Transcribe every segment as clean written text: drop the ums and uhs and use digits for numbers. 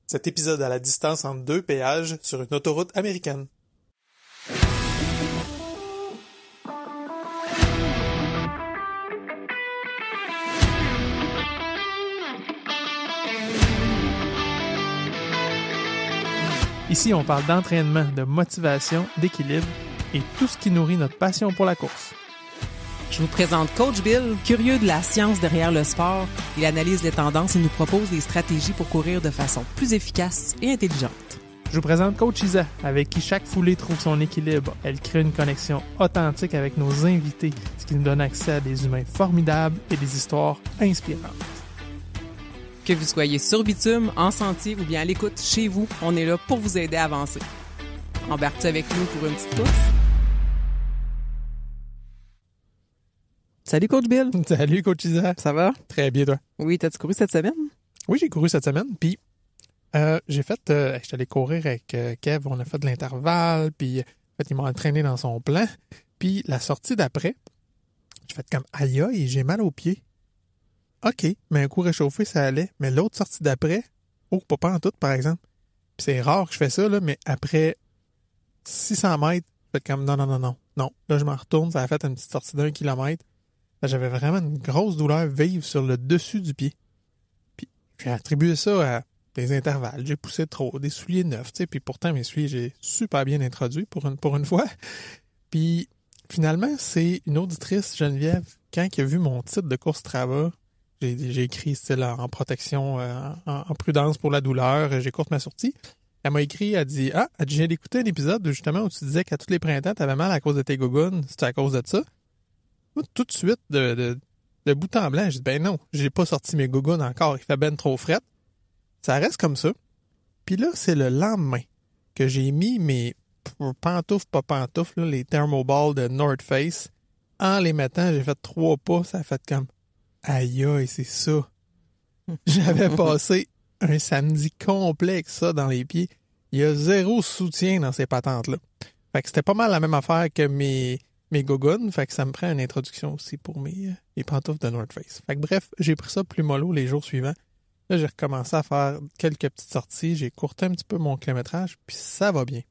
Cet épisode à la distance entre deux péages sur une autoroute américaine. Ici, on parle d'entraînement, de motivation, d'équilibre et tout ce qui nourrit notre passion pour la course. Je vous présente Coach Bill, curieux de la science derrière le sport. Il analyse les tendances et nous propose des stratégies pour courir de façon plus efficace et intelligente. Je vous présente Coach Isa, avec qui chaque foulée trouve son équilibre. Elle crée une connexion authentique avec nos invités, ce qui nous donne accès à des humains formidables et des histoires inspirantes. Que vous soyez sur bitume, en sentier ou bien à l'écoute chez vous, on est là pour vous aider à avancer. Embarques-tu avec nous pour une petite course? Salut Coach Bill! Salut Coach Isa! Ça va? Très bien, toi? Oui, t'as-tu couru cette semaine? Oui, j'ai couru cette semaine, puis j'ai fait... je suis allé courir avec Kev, on a fait de l'intervalle, puis en fait, il m'a entraîné dans son plan, puis la sortie d'après, j'ai fait comme « Aïe aïe, j'ai mal aux pieds ». OK, mais un coup réchauffé, ça allait. Mais l'autre sortie d'après, pas en tout, par exemple. Puis c'est rare que je fais ça, là, mais après 600 mètres, je fais comme non. Non, là, je m'en retourne, ça a fait une petite sortie d'1 kilomètre. Là, j'avais vraiment une grosse douleur vive sur le dessus du pied. Puis j'ai attribué ça à des intervalles. J'ai poussé trop, des souliers neufs, tu sais. Puis pourtant, mes souliers, j'ai super bien introduit pour une fois. Puis finalement, c'est une auditrice, Geneviève, quand elle a vu mon titre de course Strava. J'ai écrit style en protection, en prudence pour la douleur. J'écoute ma sortie. Elle m'a écrit, elle dit « Ah, j'ai écouté un épisode justement où tu disais qu'à tous les printemps, tu avais mal à cause de tes gougounes. C'était à cause de ça? » Moi, tout de suite, de bout en blanc, j'ai dit « Ben non, j'ai pas sorti mes gougounes encore. Il fait ben trop fret. » Ça reste comme ça. Puis là, c'est le lendemain que j'ai mis mes pantoufles, pas pantoufles, là, les thermoballs de North Face. En les mettant, j'ai fait 3 pas. Ça a fait comme... Aïe aïe, c'est ça. J'avais passé un samedi complet avec ça dans les pieds. Il y a 0 soutien dans ces patentes-là. Fait que c'était pas mal la même affaire que mes gougounes. Fait que ça me prend une introduction aussi pour mes pantoufles de North Face. Fait que bref, j'ai pris ça plus mollo les jours suivants. Là, j'ai recommencé à faire quelques petites sorties. J'ai courté un petit peu mon kilométrage, puis ça va bien.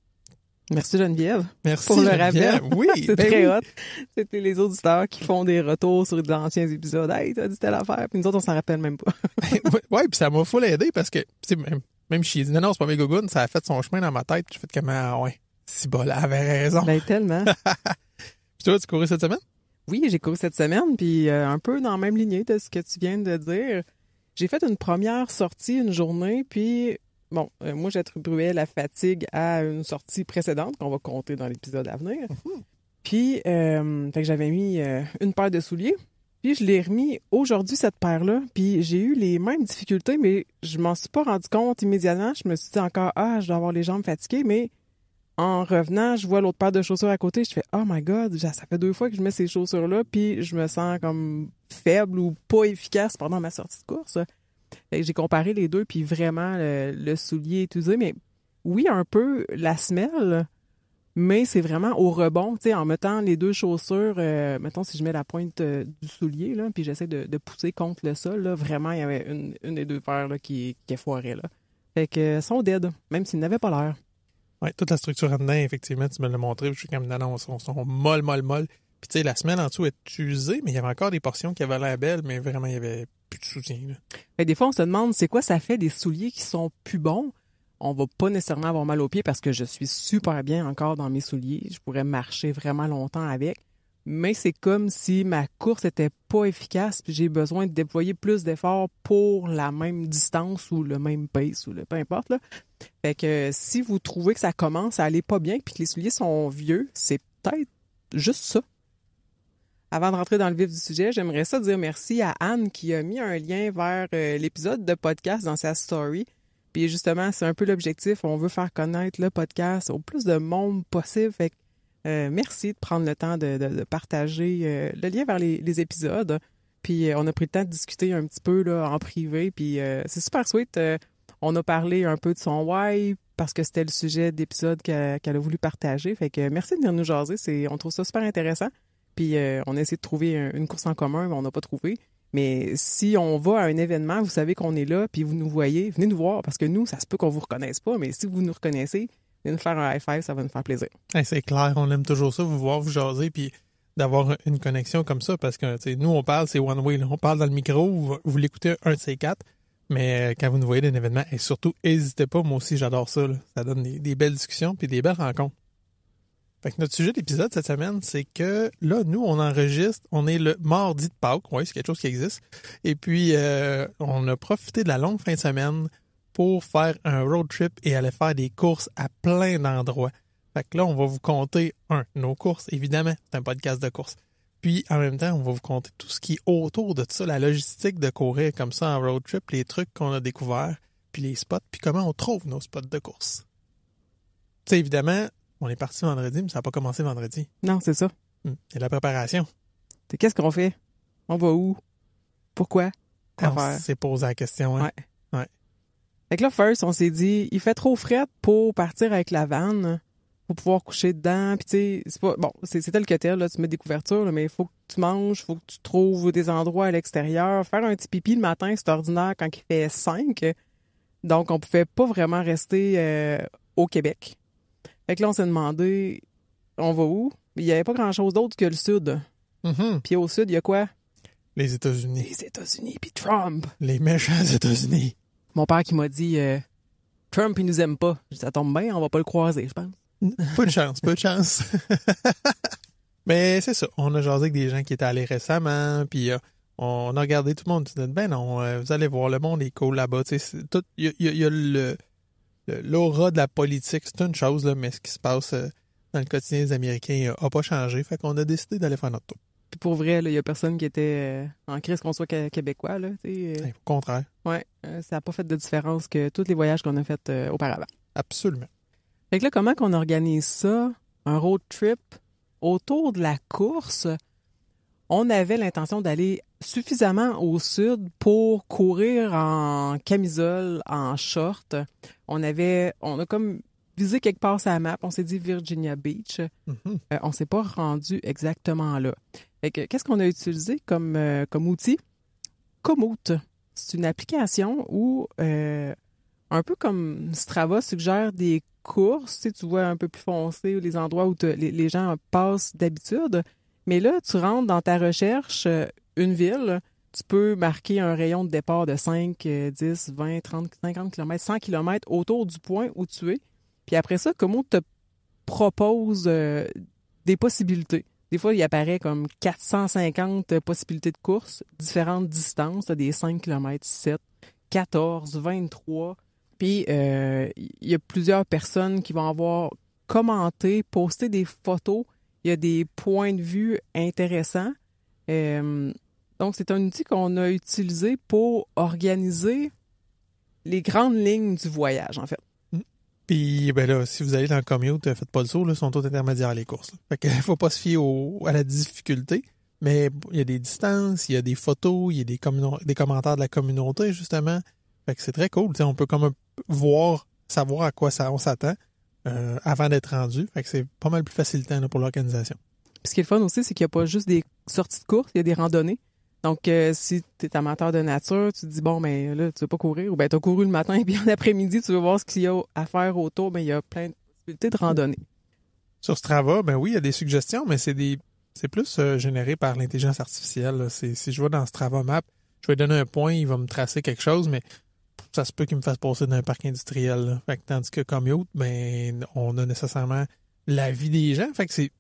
Merci Geneviève. Merci pour le Geneviève. rappel. Oui, c'est ben très oui. hot. C'était les auditeurs qui font des retours sur d'anciens épisodes. Hey, t'as dit telle affaire. Puis nous autres, on s'en rappelle même pas. Ouais, puis ça m'a full aidé parce que, tu sais, même si j'ai dit non, c'est pas mes gougounes, ça a fait son chemin dans ma tête. J'ai fait comme, ah ouais, si bol, elle avait raison. Ben, tellement. Puis toi, tu courais cette semaine? Oui, j'ai couru cette semaine, puis un peu dans la même lignée de ce que tu viens de dire. J'ai fait une première sortie une journée, puis bon, moi, j'attribuais la fatigue à une sortie précédente qu'on va compter dans l'épisode à venir. Puis, fait que j'avais mis une paire de souliers, puis je l'ai remis aujourd'hui, cette paire-là, puis j'ai eu les mêmes difficultés, mais je m'en suis pas rendu compte immédiatement. Je me suis dit encore, je dois avoir les jambes fatiguées, mais en revenant, je vois l'autre paire de chaussures à côté, je fais « Oh my God, ça fait 2 fois que je mets ces chaussures-là, puis je me sens comme faible ou pas efficace pendant ma sortie de course. » J'ai comparé les deux, puis vraiment, le soulier est usé, mais oui, un peu la semelle, mais c'est vraiment au rebond, tu sais, en mettant les 2 chaussures, mettons, si je mets la pointe du soulier, là, puis j'essaie de pousser contre le sol, là, vraiment, il y avait une des 2 paires là, qui est foirée, là. Fait que, sont dead, même s'ils n'avaient pas l'air. Oui, toute la structure en dedans, effectivement, tu me l'as montré. Je suis comme, non, sont molles. Puis tu sais, la semelle en dessous est usée, mais il y avait encore des portions qui avaient l'air belles, mais vraiment, il y avait plus de soutien. Là. Fait, des fois, on se demande, c'est quoi ça fait des souliers qui sont plus bons? On va pas nécessairement avoir mal aux pieds parce que je suis super bien encore dans mes souliers. Je pourrais marcher vraiment longtemps avec. Mais c'est comme si ma course était pas efficace puis j'ai besoin de déployer plus d'efforts pour la même distance ou le même pace ou peu importe, là. Fait que si vous trouvez que ça commence à aller pas bien puis que les souliers sont vieux, c'est peut-être juste ça. Avant de rentrer dans le vif du sujet, j'aimerais ça dire merci à Anne qui a mis un lien vers l'épisode de podcast dans sa story. Puis justement, c'est un peu l'objectif. On veut faire connaître le podcast au plus de monde possible. Fait que merci de prendre le temps de partager le lien vers les épisodes. Puis on a pris le temps de discuter un petit peu là, en privé. Puis c'est super sweet. On a parlé un peu de son why parce que c'était le sujet d'épisode qu'elle a voulu partager. Fait que merci de venir nous jaser. On trouve ça super intéressant. Puis on a essayé de trouver une course en commun, mais on n'a pas trouvé. Mais si on va à un événement, vous savez qu'on est là, puis vous nous voyez, venez nous voir, parce que nous, ça se peut qu'on vous reconnaisse pas, mais si vous nous reconnaissez, venez nous faire un high five, ça va nous faire plaisir. Hey, c'est clair, on aime toujours ça, vous voir, vous jaser, puis d'avoir une connexion comme ça, parce que nous, on parle, c'est one way, là. On parle dans le micro, vous l'écoutez un de ces quatre, mais quand vous nous voyez d'un événement, et surtout, n'hésitez pas, moi aussi, j'adore ça. Là. Ça donne des belles discussions puis des belles rencontres. Fait que notre sujet d'épisode cette semaine, c'est que là, nous, on enregistre, on est le mardi de Pâques, oui, c'est quelque chose qui existe, et puis on a profité de la longue fin de semaine pour faire un road trip et aller faire des courses à plein d'endroits. Fait que là, on va vous compter, nos courses, évidemment, c'est un podcast de courses. Puis, en même temps, on va vous compter tout ce qui est autour de tout ça, la logistique de courir comme ça en road trip, les trucs qu'on a découverts, puis les spots, puis comment on trouve nos spots de course. Tu sais, évidemment, on est parti vendredi, mais ça n'a pas commencé vendredi. Non, c'est ça. Il y a la préparation. Qu'est-ce qu'on fait? On va où? Pourquoi? Quoi faire? On s'est posé la question, hein? Ouais. Fait que là, first, on s'est dit, il fait trop fret pour partir avec la vanne, pour pouvoir coucher dedans. Puis tu sais, c'est pas bon, c'est tel que tel, là, tu mets des couvertures, là, mais il faut que tu manges, il faut que tu trouves des endroits à l'extérieur. Faire un petit pipi le matin, c'est ordinaire quand il fait 5. Donc, on pouvait pas vraiment rester au Québec. Fait que là, on s'est demandé, on va où? Il y avait pas grand-chose d'autre que le Sud. Mm-hmm. Puis au Sud, il y a quoi? Les États-Unis. Les États-Unis, puis Trump. Les méchants États-Unis. Mon père qui m'a dit, Trump, il nous aime pas. Je dis, ça tombe bien, on va pas le croiser, je pense. Peu de chance. Mais c'est ça, on a jasé avec des gens qui étaient allés récemment, puis on a regardé tout le monde, on dit, ben non, vous allez voir, le monde est cool là-bas, tu sais, il y a l'aura de la politique, c'est une chose, là, mais ce qui se passe dans le quotidien des Américains a pas changé, fait qu'on a décidé d'aller faire notre tour. Puis pour vrai, il y a personne qui était en crise qu'on soit québécois, là, tu sais. Au contraire. Ouais, ça n'a pas fait de différence que tous les voyages qu'on a faits auparavant. Absolument. Fait que là, comment qu'on organise ça, un road trip autour de la course? On avait l'intention d'aller suffisamment au sud pour courir en camisole, en short. On a comme visé quelque part sur la map. On s'est dit Virginia Beach. Mm-hmm. On s'est pas rendu exactement là. Fait que, qu'est-ce qu'on a utilisé comme outil? Komoot. C'est une application où, un peu comme Strava suggère des courses, tu vois un peu plus foncé, les endroits où les gens passent d'habitude. Mais là, tu rentres dans ta recherche une ville, tu peux marquer un rayon de départ de 5, 10, 20, 30, 50 km, 100 km autour du point où tu es. Puis après ça, Komoot te propose des possibilités. Des fois, il apparaît comme 450 possibilités de course, différentes distances, des 5 km, 7, 14, 23. Puis, il y a plusieurs personnes qui vont avoir commenté, posté des photos. Il y a des points de vue intéressants. Donc, c'est un outil qu'on a utilisé pour organiser les grandes lignes du voyage, en fait. Puis, ben là, si vous allez dans le commute, faites pas le saut, là, sont tous intermédiaires les courses. Là. Fait qu'il faut pas se fier à la difficulté, mais il y a des distances, il y a des photos, il y a des commentaires de la communauté, justement. Fait que c'est très cool. T'sais, on peut comme savoir à quoi on s'attend avant d'être rendu. Fait que c'est pas mal plus facilitant là, pour l'organisation. Puis ce qui est le fun aussi, c'est qu'il n'y a pas juste des sorties de course, il y a des randonnées. Donc, si tu es amateur de nature, tu te dis, bon, ben là, tu veux pas courir, ou ben tu as couru le matin, puis en après-midi, tu veux voir ce qu'il y a à faire autour, ben il y a plein de possibilités de randonnée. Sur Strava, ben oui, il y a des suggestions, mais c'est plus généré par l'intelligence artificielle. Là. Si je vais dans Strava Map, je vais donner un point, il va me tracer quelque chose, mais ça se peut qu'il me fasse passer dans un parc industriel. Là. Fait que, tandis que Commute, ben on a nécessairement la vie des gens, fait que c'est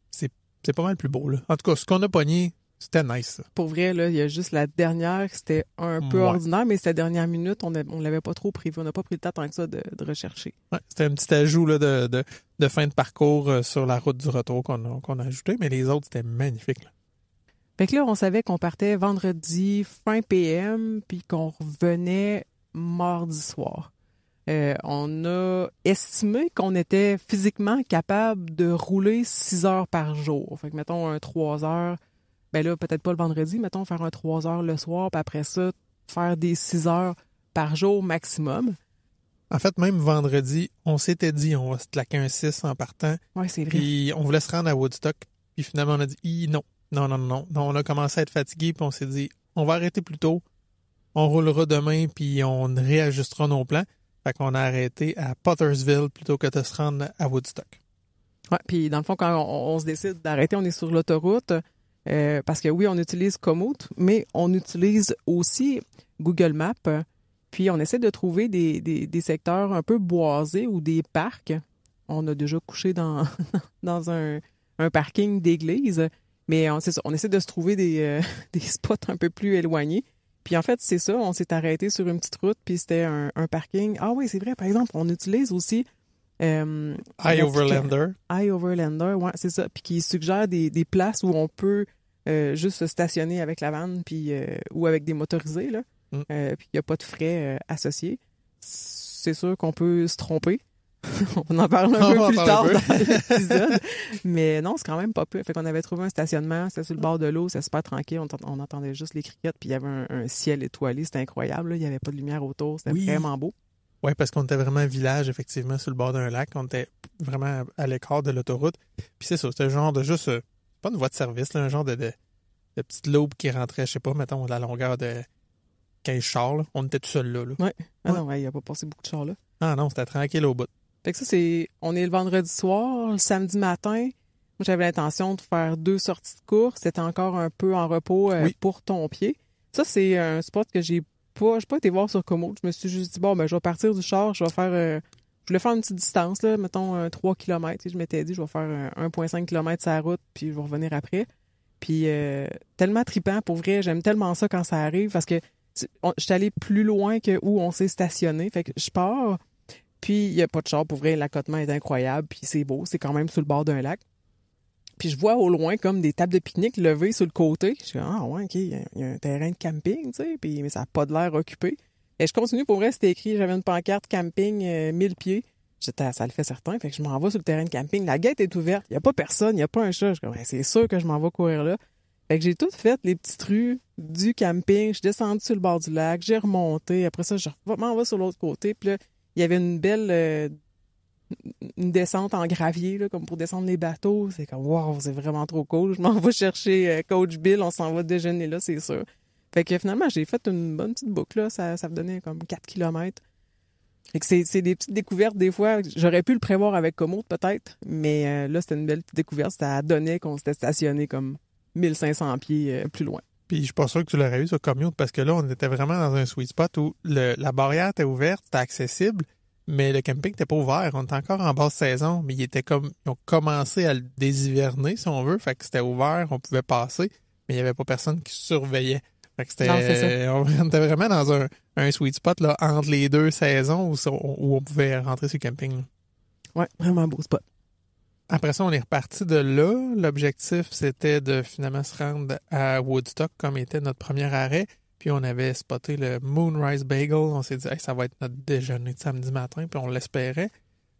pas mal plus beau. Là. En tout cas, ce qu'on a pogné, c'était nice. Ça. Pour vrai, là, il y a juste la dernière, c'était un peu ordinaire, mais cette dernière minute, on l'avait pas trop prévu. On n'a pas pris le temps tant que ça de rechercher. Ouais, c'était un petit ajout là, de fin de parcours sur la route du retour qu'on a ajouté, mais les autres, c'était magnifique. Là. Fait que là, on savait qu'on partait vendredi fin PM, puis qu'on revenait mardi soir. On a estimé qu'on était physiquement capable de rouler 6 heures par jour. Fait que, mettons, un 3 heures, ben là, peut-être pas le vendredi, mettons, faire un 3 heures le soir, puis après ça, faire des 6 heures par jour maximum. En fait, même vendredi, on s'était dit, on va se claquer un 6 en partant. Oui, c'est vrai. Puis on voulait se rendre à Woodstock, puis finalement, on a dit, non. On a commencé à être fatigué, puis on s'est dit, on va arrêter plus tôt. On roulera demain, puis on réajustera nos plans. Fait qu'on a arrêté à Pottersville plutôt que de se rendre à Woodstock. Ouais, puis dans le fond, quand on se décide d'arrêter, on est sur l'autoroute, parce que oui, on utilise Komoot, mais on utilise aussi Google Maps, puis on essaie de trouver des secteurs un peu boisés ou des parcs. On a déjà couché dans, dans un parking d'église, mais c'est ça, on essaie de se trouver des spots un peu plus éloignés. Puis en fait, c'est ça, on s'est arrêté sur une petite route, puis c'était un parking. Ah oui, c'est vrai, par exemple, on utilise aussi iOverlander. iOverlander, ouais, c'est ça. Puis qui suggère des places où on peut juste se stationner avec la vanne puis, ou avec des motorisés, là. Puis il n'y a pas de frais associés. C'est sûr qu'on peut se tromper. On en parle un peu plus tard dans l'épisode. Mais non, c'est quand même pas peu. Fait qu'on avait trouvé un stationnement, c'était sur le bord de l'eau, c'était super tranquille. On entendait juste les criquettes, puis il y avait un ciel étoilé, c'était incroyable, là. Il n'y avait pas de lumière autour, c'était vraiment beau. Oui, parce qu'on était vraiment village, effectivement, sur le bord d'un lac. On était vraiment à l'écart de l'autoroute. Puis c'est ça, c'était un genre de juste, pas une voie de service, là, un genre de petite loupe qui rentrait, je sais pas, mettons, de la longueur de 15 chars. Là. On était tout seul là. Oui. Ah non, il n'y a pas passé beaucoup de chars là. Ah non, c'était tranquille au bout. Fait que ça, on est le vendredi soir, le samedi matin. Moi, j'avais l'intention de faire 2 sorties de course. C'était encore un peu en repos pour ton pied. Ça, c'est un spot que j'ai pas été voir sur Komoot. Je me suis juste dit, bon, ben, je vais partir du char, je voulais faire une petite distance, là, mettons 3 km. Je m'étais dit, je vais faire 1,5 km sur la route, puis je vais revenir après. Puis, tellement trippant, pour vrai, j'aime tellement ça quand ça arrive, parce que je suis allée plus loin que où on s'est stationné. Fait que je pars, puis il n'y a pas de char, pour vrai, l'accotement est incroyable, puis c'est beau, c'est quand même sur le bord d'un lac. Puis je vois au loin comme des tables de pique-nique levées sur le côté. Je dis, ah ouais, OK, il y a un terrain de camping, tu sais, mais ça n'a pas de l'air occupé. Et je continue, pour vrai, c'était écrit, j'avais une pancarte camping 1000 pieds. J'étais, ça le fait certain, fait que je m'en vais sur le terrain de camping. La gate est ouverte, il n'y a pas personne, il n'y a pas un chat. Je dis, ouais, c'est sûr que je m'en vais courir là. Fait que j'ai tout fait, les petites rues du camping. Je suis descendue sur le bord du lac, j'ai remonté. Après ça, je m'en vais sur l'autre côté. Puis là, il y avait une belle... une descente en gravier, là, comme pour descendre les bateaux. C'est comme, wow, c'est vraiment trop cool. Je m'en vais chercher Coach Bill, on s'en va déjeuner là, c'est sûr. Fait que finalement, j'ai fait une bonne petite boucle, là. Ça me donnait comme 4 km. Fait que c'est des petites découvertes, des fois. J'aurais pu le prévoir avec Komoot, peut-être, mais là, c'était une belle petite découverte. Ça donnait qu'on s'était stationné comme 1500 pieds plus loin. Puis je suis pas sûr que tu l'aurais eu sur Komoot, parce que là, on était vraiment dans un sweet spot où la barrière était ouverte, c'était accessible, mais le camping n'était pas ouvert. On était encore en basse saison, mais ils ont commencé à le déshiverner, si on veut. Fait que c'était ouvert, on pouvait passer, mais il n'y avait pas personne qui surveillait. Fait que on était vraiment dans un sweet spot là, entre les deux saisons où on pouvait rentrer sur le camping. Là. Ouais, vraiment beau spot. Après ça, on est reparti de là. L'objectif, c'était de finalement se rendre à Woodstock, comme était notre premier arrêt. Puis on avait spoté le Moonrise Bagel. On s'est dit, hey, ça va être notre déjeuner de samedi matin, puis on l'espérait.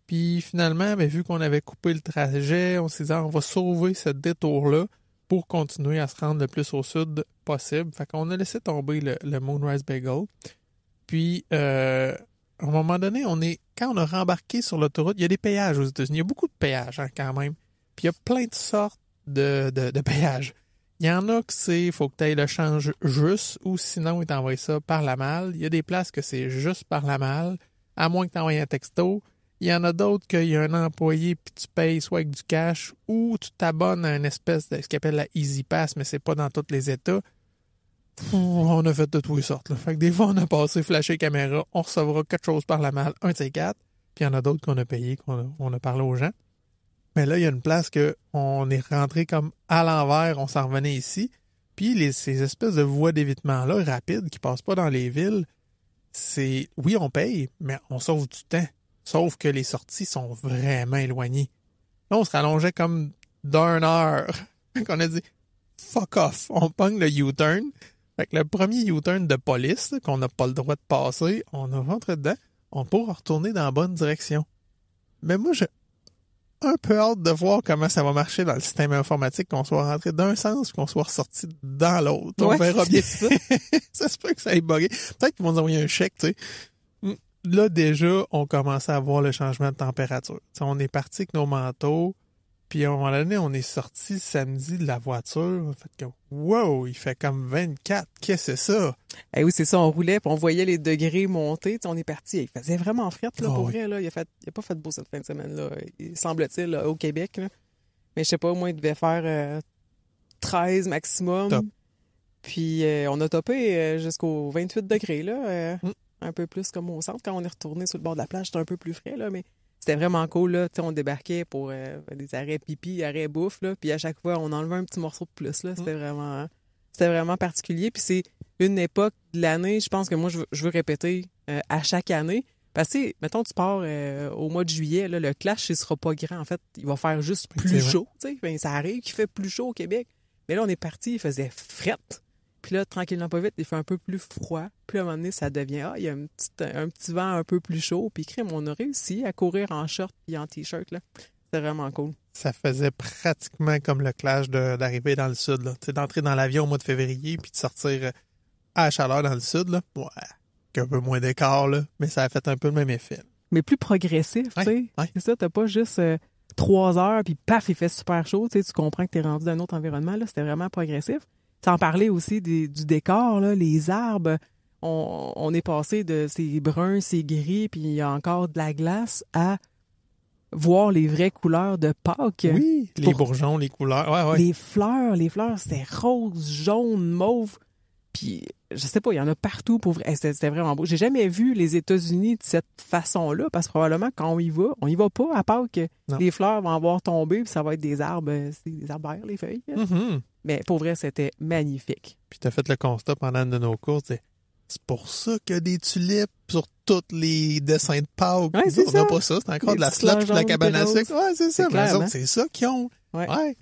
Puis finalement, vu qu'on avait coupé le trajet, on s'est dit, on va sauver ce détour-là pour continuer à se rendre le plus au sud possible. Fait qu'on a laissé tomber le Moonrise Bagel. Puis, à un moment donné, quand on a rembarqué sur l'autoroute, il y a des péages aux États-Unis. Il y a beaucoup de péages, hein, quand même. Puis il y a plein de sortes de péages. Il y en a que faut que tu ailles le change juste, ou sinon, ils t'envoient ça par la malle. Il y a des places que c'est juste par la malle, à moins que tu envoies un texto. Il y en a d'autres qu'il y a un employé puis tu payes soit avec du cash ou tu t'abonnes à une espèce de ce qu'on appelle la Easy Pass, mais c'est pas dans tous les États. On a fait de toutes les sortes. Là. Fait que des fois, on a passé flasher caméra, on recevra quelque chose par la malle, un de ces 4, puis il y en a d'autres qu'on a payé, qu'on a parlé aux gens. Mais là, il y a une place qu'on est rentré comme à l'envers, on s'en revenait ici. Puis ces espèces de voies d'évitement-là, rapides, qui passent pas dans les villes, oui, on paye, mais on sauve du temps. Sauf que les sorties sont vraiment éloignées. Là, on se rallongeait comme d'1 heure. Qu'on a dit, fuck off, on pogne le U-turn. Fait que le premier U-turn de police, qu'on n'a pas le droit de passer, on a rentré dedans, on pourra retourner dans la bonne direction. Mais moi, j'ai un peu hâte de voir comment ça va marcher dans le système informatique, qu'on soit rentré d'un sens et qu'on soit ressorti dans l'autre. On verra bien ça. Ça se peut que ça aille bugger. Peut-être qu'ils vont nous envoyer un chèque, tu sais. Là, déjà, on commençait à voir le changement de température. T'sais, on est parti avec nos manteaux, Puis à un moment donné, on est sorti samedi de la voiture. On a fait comme, wow, il fait comme 24. Qu'est-ce que c'est ça? Eh oui, c'est ça, on roulait, puis on voyait les degrés monter. Tu sais, on est parti. Il faisait vraiment fret, là, Oh, pour oui. vrai. Là. Il a pas fait beau cette fin de semaine-là, semble-t-il, là, au Québec. Là. Mais je sais pas, moi, il devait faire 13 maximum. Top. Puis on a topé jusqu'aux 28 degrés, là. Mm. Un peu plus comme au centre. Quand on est retourné sur le bord de la plage, c'était un peu plus frais, là, mais c'était vraiment cool, là. Tu sais, on débarquait pour des arrêts pipi, arrêts bouffe, là. Puis à chaque fois, on enlevait un petit morceau de plus, là. C'était vraiment particulier. Puis c'est une époque de l'année, je pense que moi, je veux répéter à chaque année. Parce que, mettons, tu pars au mois de juillet, là, le clash, il sera pas grand. En fait, il va faire juste plus chaud, tu sais. Ben, ça arrive qu'il fait plus chaud au Québec. Mais là, on est parti, il faisait fret. Puis là, tranquillement, pas vite, il fait un peu plus froid. Puis à un moment donné, ça devient, il y a un petit vent un peu plus chaud. Puis crème, on a réussi à courir en short et en T-shirt, là. C'était vraiment cool. Ça faisait pratiquement comme le clash d'arriver dans le sud, là. Tu sais, d'entrer dans l'avion au mois de février puis de sortir à la chaleur dans le sud, là. Ouais, un peu moins d'écart, là. Mais ça a fait un peu le même effet. Mais plus progressif, tu sais. Ouais. C'est ça, t'as pas juste 3 heures, puis paf, il fait super chaud. Tu sais, tu comprends que t'es rendu dans un autre environnement, là. C'était vraiment progressif. Sans parler aussi du décor, là, les arbres. On est passé de ces bruns, ces gris, puis il y a encore de la glace à voir les vraies couleurs de Pâques. Oui, les bourgeons, les couleurs. Ouais, ouais. Les fleurs, c'était rose, jaune, mauve. Puis, je sais pas, il y en a partout pour vrai. C'était vraiment beau. J'ai jamais vu les États-Unis de cette façon-là, parce que probablement, quand on y va pas à Pâques. Non. Les fleurs vont avoir tombé, puis ça va être des arbres verts, les feuilles. Mm-hmm. Mais pour vrai, c'était magnifique. Puis t'as fait le constat pendant une de nos courses, c'est pour ça qu'il y a des tulipes sur tous les dessins de Pâques. Ouais, c'est on ça. n'a pas ça, c'est encore Les de la petits slotch fleurs de la jaunes cabane à puis sucre. Ouais, c'est ça. C'est Mais eux clair, autres, hein? c'est ça qu'ils ont. Ouais.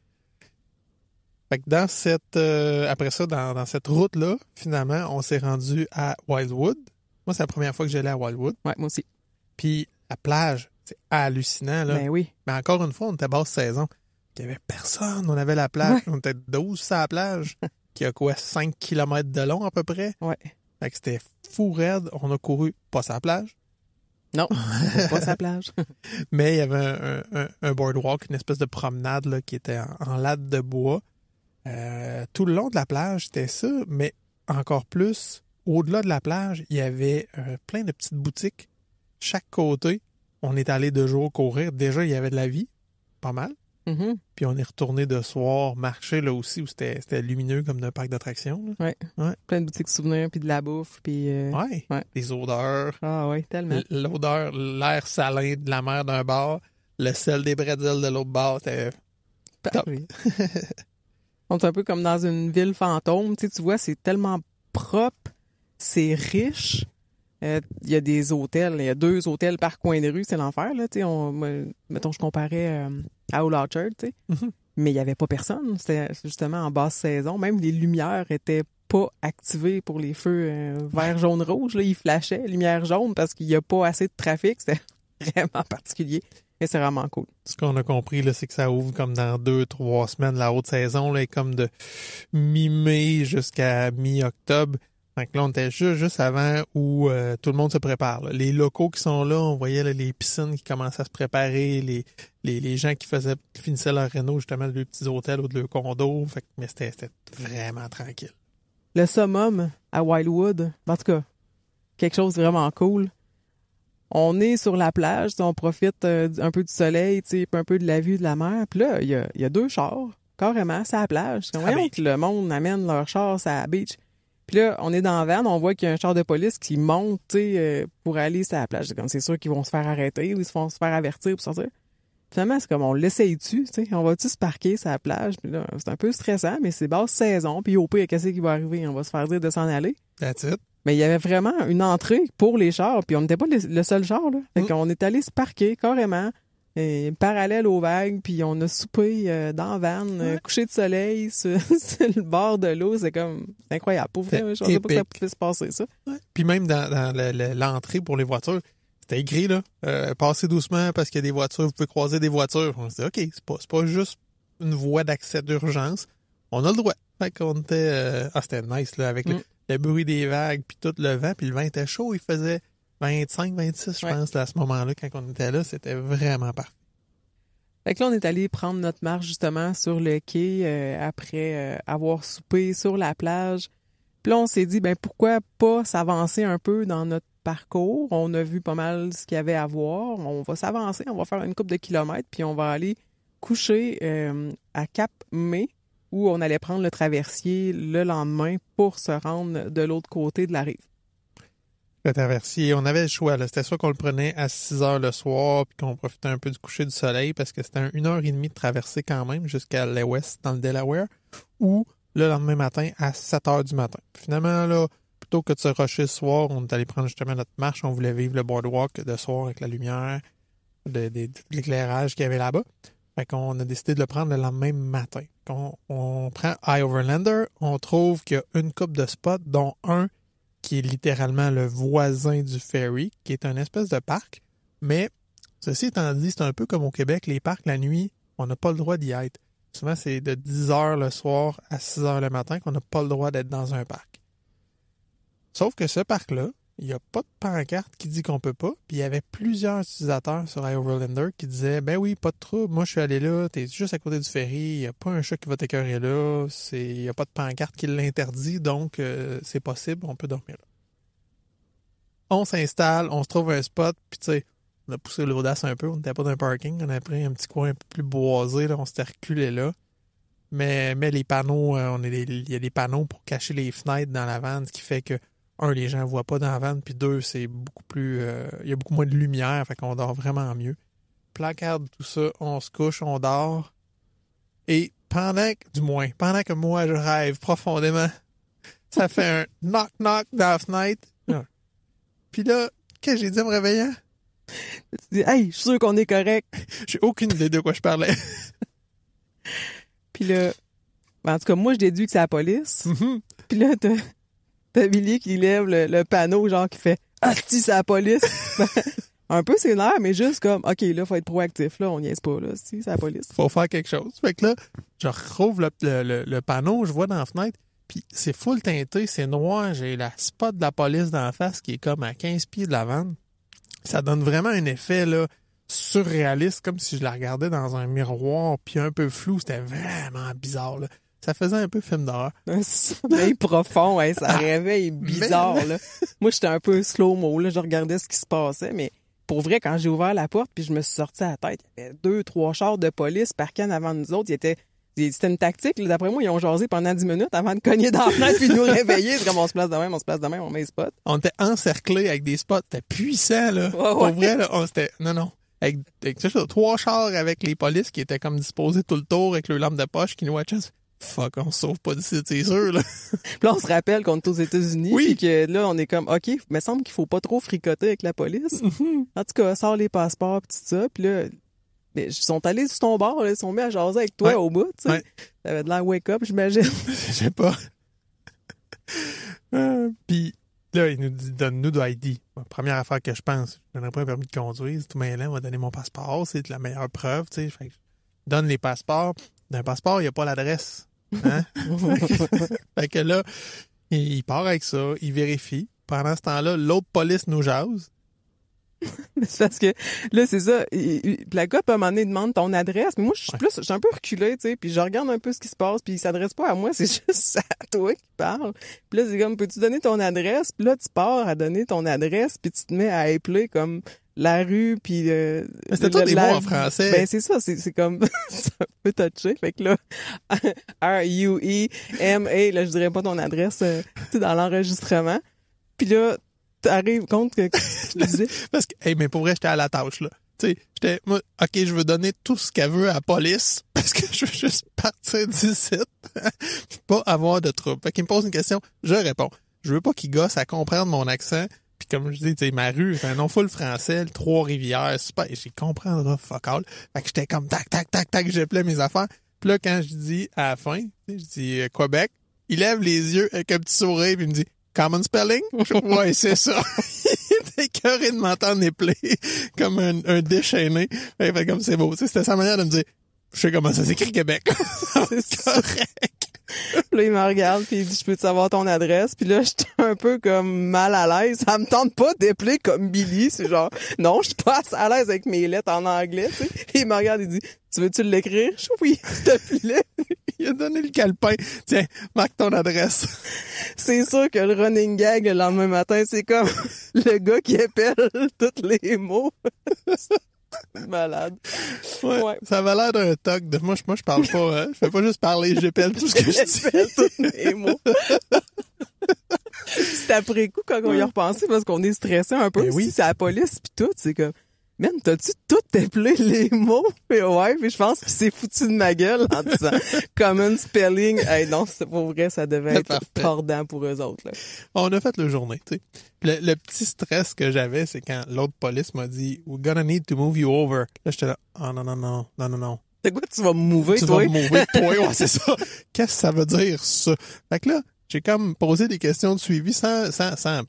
Fait que dans cette après ça, dans cette route-là, finalement, on s'est rendu à Wildwood. Moi, c'est la première fois que j'allais à Wildwood. Ouais, moi aussi. Puis la plage, c'est hallucinant, là. Ben oui. Mais encore une fois, on était basse saison. Il n'y avait personne. On avait la plage. Ouais. On était 12 sur la plage, qui a quoi, 5 km de long à peu près. Ouais. Fait que c'était fou raide. On a couru pas sur la plage, Non, pas sa plage. mais il y avait un boardwalk, une espèce de promenade là, qui était en latte de bois. Tout le long de la plage, c'était ça, mais encore plus, au-delà de la plage, il y avait plein de petites boutiques. Chaque côté, on est allé 2 jours courir. Déjà, il y avait de la vie, pas mal. Mhm. Puis on est retourné de soir marcher là aussi, où c'était lumineux comme d'un parc d'attractions. Ouais. Plein de boutiques souvenirs, puis de la bouffe, puis... Ouais. Les odeurs. Ah ouais, tellement. L'odeur, l'air salin de la mer d'un bar, le sel des bretzels de l'autre bar, c'était top. Oui. On est un peu comme dans une ville fantôme. Tu sais, tu vois, c'est tellement propre, c'est riche. Il y a des hôtels, il y a 2 hôtels par coin de rue, c'est l'enfer. Là, tu sais, mettons, je comparais à Old Orchard, tu sais. Mm-hmm. Mais il n'y avait pas personne. C'était justement en basse saison. Même les lumières étaient pas activées pour les feux vert, jaune, rouge. Là, ils flashaient, lumière jaune, parce qu'il n'y a pas assez de trafic. C'était vraiment particulier. Mais c'est vraiment cool. Ce qu'on a compris, là, c'est que ça ouvre comme dans 2-3 semaines. La haute saison là, est comme de mi-mai jusqu'à mi-octobre. Donc là, on était juste avant où tout le monde se prépare. Là. Les locaux qui sont là, on voyait là, les piscines qui commençaient à se préparer, les gens qui finissaient leur réno, justement, de leurs petits hôtels ou de leurs condos. Fait que, mais c'était vraiment tranquille. Le summum à Wildwood, en tout cas, quelque chose de vraiment cool. On est sur la plage, on profite un peu du soleil, puis un peu de la vue de la mer. Puis là, il y a 2 chars, carrément, c'est à la plage. C'est voyons que le monde amène leur char à la beach. Puis là, on est dans la van, on voit qu'il y a un char de police qui monte pour aller sur la plage. C'est sûr qu'ils vont se faire arrêter ou ils vont se faire avertir pour sortir. Finalement, c'est comme on l'essaye-tu, on va-tu se parquer sur la plage? Puis là, c'est un peu stressant, mais c'est basse saison. Puis au pire, qu'est-ce qui va arriver? On va se faire dire de s'en aller. That's it. Mais il y avait vraiment une entrée pour les chars, puis on n'était pas le seul char, là. Fait qu'on est allé se parquer carrément, parallèle aux vagues, puis on a soupé dans la van, coucher de soleil sur le bord de l'eau. C'est incroyable. Pour vrai, je ne pensais pas que ça pouvait se passer, ça. Ouais. Puis même dans l'entrée pour les voitures, c'était écrit, là, passez doucement parce qu'il y a des voitures, vous pouvez croiser des voitures. On se dit, OK, c'est pas juste une voie d'accès d'urgence. On a le droit. Fait qu'on était... c'était nice, là, avec le bruit des vagues, puis tout le vent, puis le vent était chaud. Il faisait 25, 26, je pense, là, à ce moment-là, quand on était là. C'était vraiment parfait. Fait que là, on est allé prendre notre marche justement sur le quai après avoir soupé sur la plage. Puis là, on s'est dit, ben pourquoi pas s'avancer un peu dans notre parcours. On a vu pas mal ce qu'il y avait à voir. On va s'avancer, on va faire une couple de kilomètres, puis on va aller coucher à Cap-May, où on allait prendre le traversier le lendemain pour se rendre de l'autre côté de la rive. Le traversier, on avait le choix. Là. C'était soit qu'on le prenait à 6 heures le soir puis qu'on profitait un peu du coucher du soleil parce que c'était 1 heure et demie de traversée quand même jusqu'à l'ouest dans le Delaware, ou le lendemain matin à 7 heures du matin. Puis finalement, là, plutôt que de se rusher le soir, on est allé prendre justement notre marche. On voulait vivre le boardwalk de soir avec la lumière, de l'éclairage qu'il y avait là-bas. Fait qu'on a décidé de le prendre le lendemain matin. On prend High Overlander, on trouve qu'il y a une coupe de spots, dont un qui est littéralement le voisin du ferry, qui est un espèce de parc. Mais, ceci étant dit, c'est un peu comme au Québec, les parcs, la nuit, on n'a pas le droit d'y être. Souvent, c'est de 10 heures le soir à 6 heures le matin qu'on n'a pas le droit d'être dans un parc. Sauf que ce parc-là, il n'y a pas de pancarte qui dit qu'on peut pas. Puis il y avait plusieurs utilisateurs sur iOverlander qui disaient « Ben oui, pas de trouble, moi je suis allé là, t'es juste à côté du ferry, il n'y a pas un chat qui va t'écœurer là, il n'y a pas de pancarte qui l'interdit, donc c'est possible, on peut dormir là. » On s'installe, on se trouve un spot, puis tu sais, on a poussé l'audace un peu, on n'était pas dans un parking, on a pris un petit coin un peu plus boisé, là, on s'était reculé là. Mais les panneaux, il y a des panneaux pour cacher les fenêtres dans la vanne, ce qui fait que les gens ne voient pas dans la vanne, puis deux, c'est beaucoup plus... il y a beaucoup moins de lumière, fait qu'on dort vraiment mieux. Placard, tout ça, on se couche, on dort. Et pendant que moi, je rêve profondément, ça fait un knock-knock dans la fenêtre. Puis là, qu'est-ce que j'ai dit en me réveillant? Tu dis, hey, je suis sûr qu'on est correct. J'ai aucune idée de quoi je parlais. Puis là, en tout cas, moi, je déduis que c'est la police. Mm-hmm. Puis là, t'as Billy qui lève le panneau, genre, qui fait « Ah, si, c'est la police! » Un peu sénère, mais juste comme « OK, là, faut être proactif, là, on niaise pas, là, si, c'est la police. » Faut faire quelque chose. Fait que là, je rouvre le panneau, je vois dans la fenêtre, puis c'est full teinté, c'est noir, j'ai la spot de la police dans la face qui est comme à 15 pieds de la vanne. Ça donne vraiment un effet, là, surréaliste, comme si je la regardais dans un miroir, puis un peu flou, c'était vraiment bizarre, là. Ça faisait un peu film d'horreur. Un sommeil profond, hein, ça réveille bizarre, là. Moi, j'étais un peu slow-mo, là, je regardais ce qui se passait, mais pour vrai, quand j'ai ouvert la porte puis je me suis sorti à la tête, il y avait 2-3 chars de police parqués en avant de nous autres. C'était une tactique, là. D'après moi, ils ont jasé pendant 10 minutes avant de cogner dans la fenêtre puis de nous réveiller. C'est comme on se place de même, on met les spots. On était encerclés avec des spots, c'était puissant, là. Ouais. Pour vrai, là, Non. Avec 3 chars avec les polices qui étaient comme disposés tout le tour avec leurs lampes de poche qui nous watchaient. Fuck, on se sauve pas d'ici, c'est sûr, là. Puis là, on se rappelle qu'on est aux États-Unis. Oui. Puis que là, on est comme, OK, il me semble qu'il faut pas trop fricoter avec la police. Mm-hmm. En tout cas, sors les passeports pis tout ça. Puis là, mais ils sont allés sur ton bord, là, ils sont mis à jaser avec toi au bout, tu sais. Ouais. T'avais de l'air wake-up, j'imagine. Je sais pas. Puis là, il nous dit, donne-nous de ID. La première affaire que je pense, je donnerais pas un permis de conduire, c'est tout mêlant, on va donner mon passeport, c'est la meilleure preuve, tu sais. Fait que je donne les passeports. Dans un passeport, il n'y a pas l'adresse. Hein? Fait que là, il part avec ça, il vérifie. Pendant ce temps-là, l'autre police nous jase. Mais c'est parce que, là, c'est ça. La gars, à un moment donné, demande ton adresse. Mais moi, je suis un peu reculée, tu sais. Puis je regarde un peu ce qui se passe. Puis il s'adresse pas à moi, c'est juste à toi qui parle. Puis là, c'est comme, peux-tu donner ton adresse? Puis là, tu pars à donner ton adresse. Puis tu te mets à appeler comme la rue. Puis mais c'était tous des mots en français. Ben, c'est ça. C'est comme, c'est un peu touché. Fait que là, R-U-E-M-A, là, je dirais pas ton adresse, tu sais, dans l'enregistrement. Puis là, t'arrives compte que tu disais. Parce que, hey, mais pour vrai, j'étais à la tâche, là. Tu sais, moi, OK, je veux donner tout ce qu'elle veut à la police parce que je veux juste partir d'ici, pas avoir de trouble. Fait qu'il me pose une question, je réponds. Je veux pas qu'il gosse à comprendre mon accent. Puis comme je dis, tu sais, ma rue, c'est un nom full français, le Trois-Rivières, super. J'y comprendrai fuck all. Fait que j'étais comme tac, tac, tac, tac, j'appelais mes affaires. Puis là, quand je dis à la fin, je dis Québec, il lève les yeux avec un petit sourire puis il me dit Common spelling? Ouais, c'est ça. Il était écœuré de m'entendre épeler comme un déchaîné. Fait comme c'est beau. Tu sais, c'était sa manière de me dire, je sais comment ça s'écrit Québec. C'est correct. Puis là, il me regarde, puis il dit, je peux te savoir ton adresse? Puis là, j'étais un peu comme mal à l'aise. Ça me tente pas d'appeler comme Billy. C'est genre, non, je suis pas assez à l'aise avec mes lettres en anglais, tu sais. Puis il me regarde, il dit, tu veux-tu l'écrire? Je dis, oui, s'il te plaît. Il a donné le calepin. Tiens, marque ton adresse. C'est sûr que le running gag le lendemain matin, c'est comme le gars qui appelle tous les mots. Malade. Ouais. Ça avait l'air d'un toc. Moi, je parle pas. Je fais pas juste parler, j'appelle tout ce que je dis. J'appelle tous les mots. C'est après coup quand on y a repensé parce qu'on est stressé un peu. Ben oui. Si c'est la police pis tout, c'est comme, man, t'as-tu tout appelé les mots? Puis ouais, puis je pense qu'il s'est foutu de ma gueule en disant common spelling. Hey, non, c'est pour vrai, ça devait être tordant pour eux autres, là. On a fait la journée, tu sais. Le petit stress que j'avais, c'est quand l'autre police m'a dit « We're gonna need to move you over ». Là, j'étais là « Oh non. » C'est quoi, tu vas me mouver, Tu toi? vas me mouver, toi, ouais, c'est ça. Qu'est-ce que ça veut dire, ça? Fait que là, j'ai comme posé des questions de suivi sans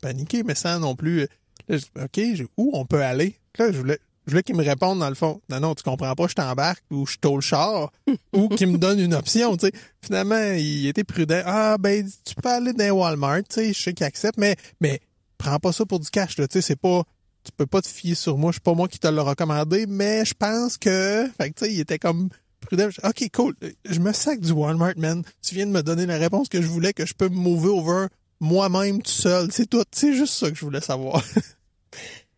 paniquer, mais sans non plus... Là, OK, où on peut aller? Là, je voulais qu'ils me répondent dans le fond. Non, tu comprends pas, je t'embarque ou je tôle le char ou qu'ils me donnent une option, tu sais. Finalement, il était prudent. Ah, ben, tu peux aller dans Walmart, tu sais, je sais qu'ils acceptent, mais prends pas ça pour du cash, là, tu sais, c'est pas... Tu peux pas te fier sur moi, je suis pas moi qui te l'ai recommandé, mais je pense que... Fait que, tu sais, il était comme prudent. OK, cool, je me sac du Walmart, man. Tu viens de me donner la réponse que je voulais, que je peux me move over moi-même tout seul. C'est tout, c'est juste ça que je voulais savoir.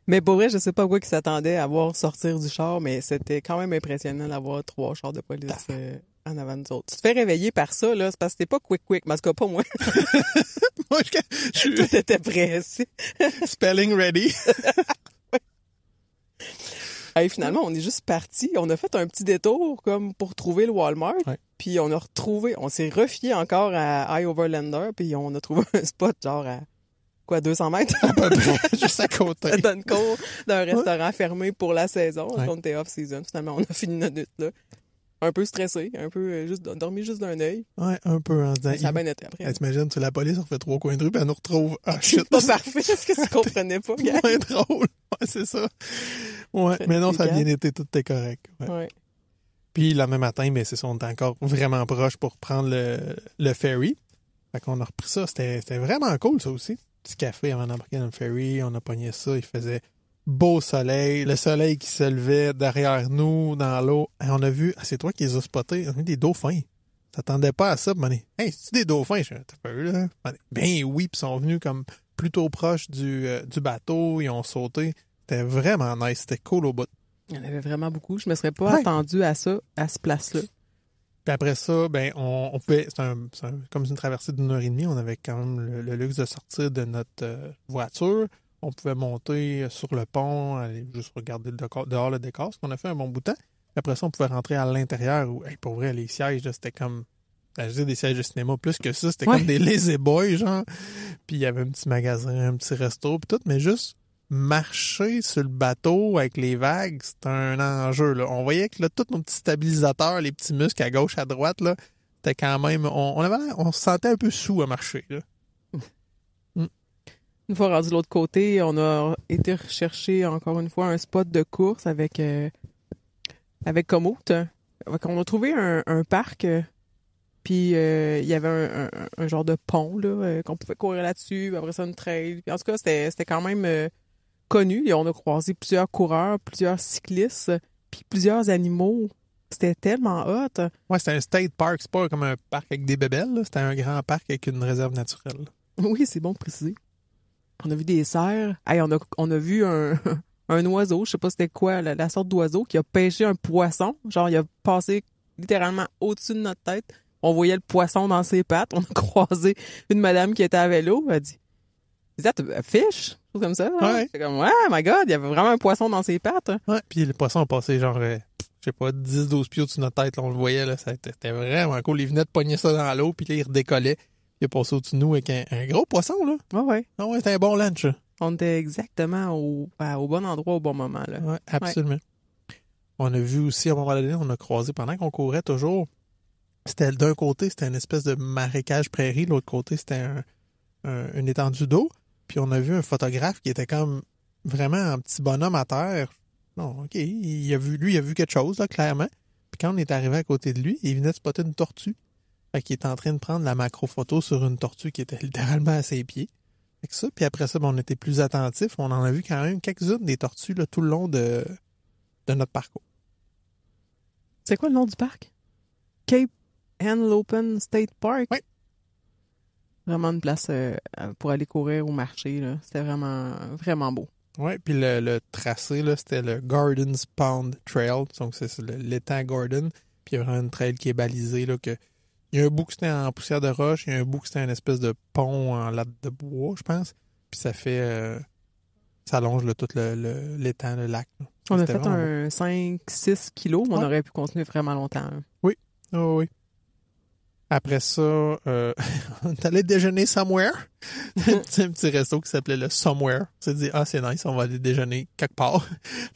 Mais pour vrai, je sais pas à quoi qu'ils s'attendaient à voir sortir du char, mais c'était quand même impressionnant d'avoir 3 chars de police en avant de nous autres. Tu te fais réveiller par ça, là, c'est parce que t'es pas quick, mais en tout cas pas moi. Moi, je suis... Toi, t'étais pressé. Spelling ready. Hey, finalement, on est juste parti. On a fait un petit détour comme pour trouver le Walmart. Ouais. Puis on s'est refié encore à High-Overlander, puis on a trouvé un spot genre à 200 mètres? À peu près, juste à côté. Dans une cour d'un restaurant fermé pour la saison. Ouais. On était off-season. Finalement, on a fini notre nuit là. Un peu stressé, un peu dormi juste d'un œil. Ouais, un peu en disant... Ça a bien été après. T'imagines, tu la police, on fait 3 coins de rue, puis elle nous retrouve. Ah, shit. C'est pas parfait. Est-ce que tu comprenais pas, gars? C'est drôle. Ouais, c'est ça. Ouais, mais non, ça a bien été, tout était correct. Ouais. Puis, le lendemain matin, ben, c'est ça, on était encore vraiment proche pour prendre le ferry. Fait qu'on a repris ça. C'était vraiment cool, ça aussi. Petit café avant d'embarquer dans le ferry. On a pogné ça. Il faisait beau soleil. Le soleil qui se levait derrière nous, dans l'eau. Et on a vu, c'est toi qui les as spotés. On a vu des dauphins. T'attendais pas à ça, puis hey, c'est-tu des dauphins? Je t'ai pas eu, là. Ben oui, puis ils sont venus comme plutôt proches du bateau. Ils ont sauté. C'était vraiment nice. C'était cool au bout. Il y en avait vraiment beaucoup. Je me serais pas attendu à ça, à ce place-là. Puis après ça, ben on pouvait... C'est comme une traversée d'une heure et demie. On avait quand même le luxe de sortir de notre voiture. On pouvait monter sur le pont, aller juste regarder dehors le décor, ce qu'on a fait un bon bout de temps. Puis après ça, on pouvait rentrer à l'intérieur où, pour vrai, les sièges, là, c'était comme... Je disais des sièges de cinéma, plus que ça, c'était comme des lazy boys, genre. Puis il y avait un petit magasin, un petit resto, puis tout, mais juste marcher sur le bateau avec les vagues, c'était un enjeu, là. On voyait que là, tous nos petits stabilisateurs, les petits muscles à gauche, à droite, là, c'était quand même... On se sentait un peu sous à marcher, là. Une fois rendu de l'autre côté, on a été rechercher encore une fois un spot de course avec Komoot. On a trouvé un parc, puis il y avait un genre de pont là, qu'on pouvait courir là-dessus, puis après ça une trail. Puis en tout cas, c'était quand même connu. Et on a croisé plusieurs coureurs, plusieurs cyclistes, puis plusieurs animaux. C'était tellement hot. Ouais, c'était un state park, c'est pas comme un parc avec des bébelles, là. C'était un grand parc avec une réserve naturelle. Oui, c'est bon de préciser. On a vu des cerfs. Hey, on a vu un oiseau, je sais pas c'était quoi, la sorte d'oiseau, qui a pêché un poisson. Genre, il a passé littéralement au-dessus de notre tête. On voyait le poisson dans ses pattes. On a croisé une madame qui était à vélo. Elle a dit, « Is that a fish? » Chose comme ça. Hein? Ouais. C'est comme, « Ouais, my God, il y avait vraiment un poisson dans ses pattes. » Ouais, puis le poisson a passé genre, je sais pas, 10-12 pieds au-dessus de notre tête. Là, on le voyait, là, c'était vraiment cool. Il venait de pogner ça dans l'eau, puis là, il redécollait. Il est passé au-dessus de nous avec un gros poisson, là. Ouais. Ah ouais, c'était un bon lunch. On était exactement au bon endroit au bon moment, là. Ouais, absolument. Ouais. On a vu aussi, à un moment donné, on a croisé, pendant qu'on courait toujours, c'était d'un côté, c'était une espèce de marécage prairie, de l'autre côté, c'était une étendue d'eau. Puis on a vu un photographe qui était comme vraiment un petit bonhomme à terre. Non, OK, il a vu quelque chose, là, clairement. Puis quand on est arrivé à côté de lui, il venait de spotter une tortue. Fait qu'il est en train de prendre la macro-photo sur une tortue qui était littéralement à ses pieds. Fait que ça, puis après ça, ben, on était plus attentifs. On en a vu quand même quelques-unes des tortues là, tout le long de notre parcours. C'est quoi le nom du parc? Cape Henlopen State Park? Oui. Vraiment une place pour aller courir ou marcher, là. C'était vraiment, vraiment beau. Oui, puis le tracé, là, c'était le Gardens Pond Trail. Donc, c'est l'étang Gordon. Puis il y a vraiment une trail qui est balisée, là, que... Il y a un bout que c'était en poussière de roche, il y a un bout que c'était une espèce de pont en latte de bois, je pense. Puis ça fait... ça longe là, tout l'étang, le lac. Là. On a fait un 5-6 kilos, mais on aurait pu continuer vraiment longtemps. Hein. Oui, oh, oui. Après ça, on est allé déjeuner somewhere. C'est un petit resto qui s'appelait le Somewhere. On s'est dit, c'est nice, on va aller déjeuner quelque part.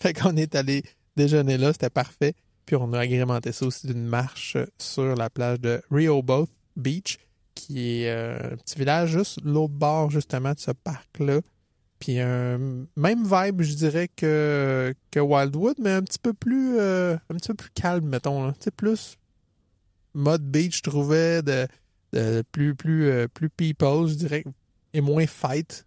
Fait qu'on est allé déjeuner là, c'était parfait. Puis on a agrémenté ça aussi d'une marche sur la plage de Rehoboth Beach, qui est un petit village juste l'autre bord justement de ce parc-là. Puis même vibe, je dirais, que Wildwood, mais un petit peu plus calme, mettons. Là. Tu sais, plus mode beach, je trouvais, de plus people, je dirais, et moins fight.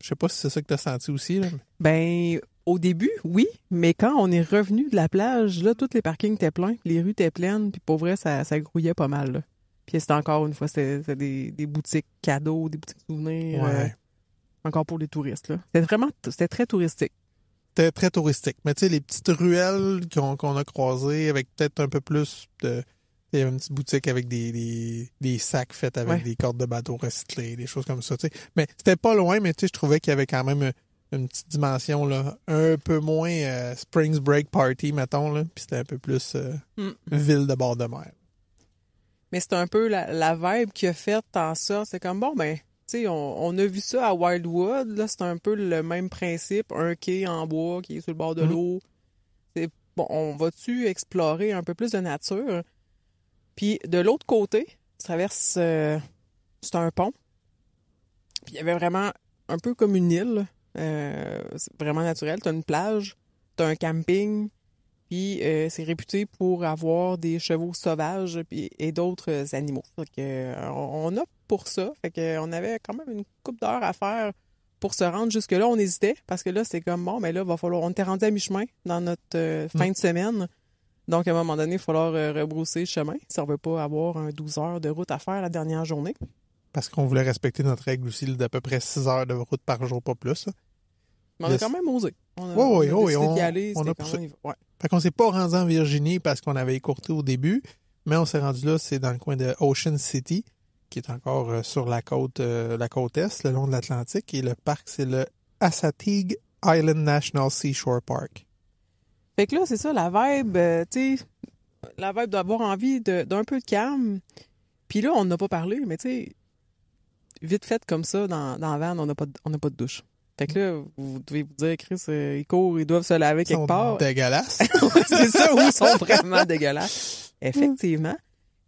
Je sais pas si c'est ça que tu as senti aussi. Là. Ben, au début, oui, mais quand on est revenu de la plage, là, tous les parkings étaient pleins, les rues étaient pleines, puis pour vrai, ça grouillait pas mal. Là. Puis c'était encore une fois, c'était des boutiques cadeaux, des boutiques souvenirs. Ouais. Encore pour les touristes, là. C'était très touristique. C'était très touristique. Mais tu sais, les petites ruelles qu'on a croisées avec peut-être un peu plus de... Il y avait une petite boutique avec des sacs faits avec des cordes de bateau recyclées, des choses comme ça, tu sais. Mais c'était pas loin, mais tu sais, je trouvais qu'il y avait quand même une petite dimension, là, un peu moins Springs Break Party, mettons, là. Puis c'était un peu plus ville de bord de mer. Mais c'est un peu la vibe qui a fait en ça. C'est comme, bon, ben... Tu sais, on a vu ça à Wildwood, là, c'est un peu le même principe, un quai en bois qui est sur le bord de l'eau. C'est bon, on va-tu explorer un peu plus de nature? Puis de l'autre côté, tu traverses, c'est un pont. Puis il y avait vraiment un peu comme une île, c'est vraiment naturel. T'as une plage, t'as un camping, puis c'est réputé pour avoir des chevaux sauvages et d'autres animaux. Fait que, on a pour ça. Fait que on avait quand même une couple d'heures à faire pour se rendre jusque-là. On hésitait parce que là, c'est comme, bon, mais là, va falloir... On était rendu à mi-chemin dans notre fin de semaine. Donc, à un moment donné, il va falloir rebrousser le chemin si on veut pas avoir 12 heures de route à faire la dernière journée. Parce qu'on voulait respecter notre règle aussi d'à peu près 6 heures de route par jour, pas plus. Là. Mais on a quand même osé. On a décidé d'y aller. On a quand poussé. même... Ouais. Fait qu'on s'est pas rendu en Virginie parce qu'on avait écourté au début, mais on s'est rendu là, c'est dans le coin de Ocean City, qui est encore sur la côte est, le long de l'Atlantique, et le parc, c'est le Assateague Island National Seashore Park. Fait que là, c'est ça, la vibe, tu sais, la vibe d'avoir envie d'un peu de calme. Puis là, on n'a pas parlé, mais tu sais, vite fait comme ça, dans la van, on n'a pas de douche. Fait que là, vous devez vous dire, Chris, ils courent, ils doivent se laver quelque part. Ils sont dégueulasses. C'est ça, ils sont vraiment dégueulasses. Effectivement.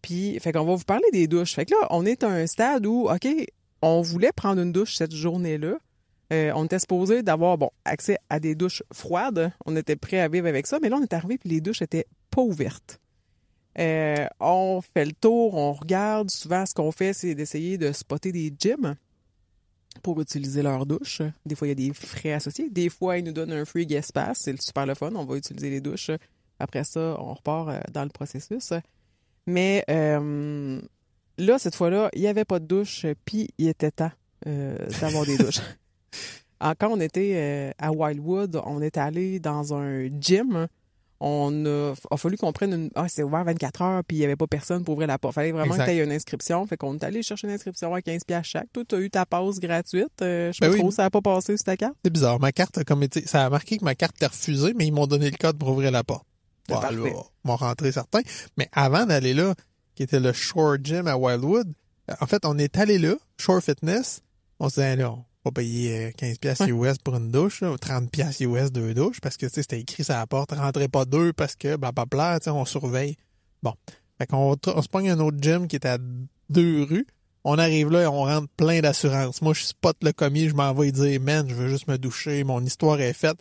Puis, fait qu'on va vous parler des douches. Fait que là, on est à un stade où, OK, on voulait prendre une douche cette journée-là. On était supposé d'avoir, accès à des douches froides. On était prêt à vivre avec ça. Mais là, on est arrivé puis les douches étaient pas ouvertes. On fait le tour, on regarde. Souvent, ce qu'on fait, c'est d'essayer de spotter des gyms pour utiliser leur douche. Des fois, il y a des frais associés. Des fois, ils nous donnent un free guest pass. C'est super le fun. On va utiliser les douches. Après ça, on repart dans le processus. Mais là, cette fois-là, il n'y avait pas de douche, puis il était temps d'avoir des douches. Quand on était à Wildwood, on est allé dans un gym. A fallu qu'on prenne c'est ouvert 24 heures, puis il n'y avait pas personne pour ouvrir la porte. Il fallait vraiment que tu aies une inscription. Fait qu'on est allé chercher une inscription à $15 chaque. Toi, tu as eu ta passe gratuite. Je sais pas trop, ça n'a pas passé sur ta carte. C'est bizarre. Ma carte a comme été... Ça a marqué que ma carte était refusée, mais ils m'ont donné le code pour ouvrir la porte. Parfait. Là, m'ont rentré certains. Mais avant d'aller là, qui était le Shore Gym à Wildwood, en fait, on est allé là, Shore Fitness. On se disait, là, on va payer 15$ US pour une douche, là, ou 30$ US 2 douches, parce que, tu sais, c'était écrit sur la porte, rentrez pas 2 parce que, blablabla, tu sais, on surveille. Bon. Fait qu'on se pogne un autre gym qui est à 2 rues. On arrive là et on rentre plein d'assurance. Moi, je spot le commis, je m'en vais dire, man, je veux juste me doucher, mon histoire est faite.